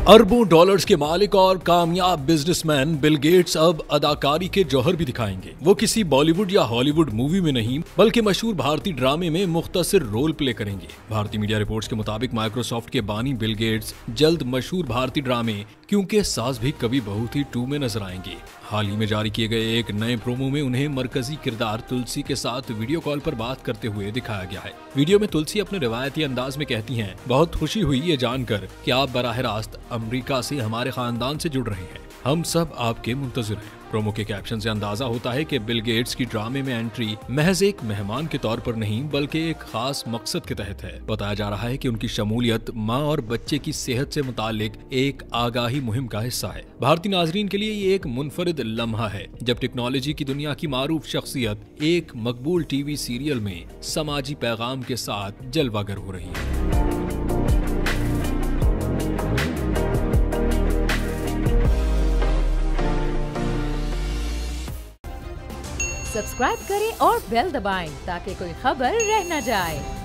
अरबों डॉलर्स के मालिक और कामयाब बिजनेसमैन बिल गेट्स अब अदाकारी के जौहर भी दिखाएंगे। वो किसी बॉलीवुड या हॉलीवुड मूवी में नहीं बल्कि मशहूर भारतीय ड्रामे में मुख्तसर रोल प्ले करेंगे। भारतीय मीडिया रिपोर्ट्स के मुताबिक माइक्रोसॉफ्ट के बानी बिल गेट्स जल्द मशहूर भारतीय ड्रामे क्योंकि सास भी कभी बहू थी 2 में नजर आएंगे। हाल ही में जारी किए गए एक नए प्रोमो में उन्हें मरकजी किरदार तुलसी के साथ वीडियो कॉल पर बात करते हुए दिखाया गया है। वीडियो में तुलसी अपने रिवायती अंदाज में कहती हैं, बहुत खुशी हुई ये जानकर कि आप बराह रास्त अमेरिका से हमारे खानदान से जुड़ रहे हैं। हम सब आपके मुंतजिर हैं। प्रोमो के कैप्शन से अंदाजा होता है कि बिल गेट्स की ड्रामे में एंट्री महज एक मेहमान के तौर पर नहीं बल्कि एक खास मकसद के तहत है। बताया जा रहा है कि उनकी शमूलियत मां और बच्चे की सेहत से मुतालिक एक आगाही मुहिम का हिस्सा है। भारतीय नाजरीन के लिए ये एक मुनफरिद लम्हा है जब टेक्नोलॉजी की दुनिया की मारूफ शख्सियत एक मकबूल टीवी सीरियल में समाजी पैगाम के साथ जलवागर हो रही है। सब्सक्राइब करें और बेल दबाएं ताकि कोई खबर रह न जाए।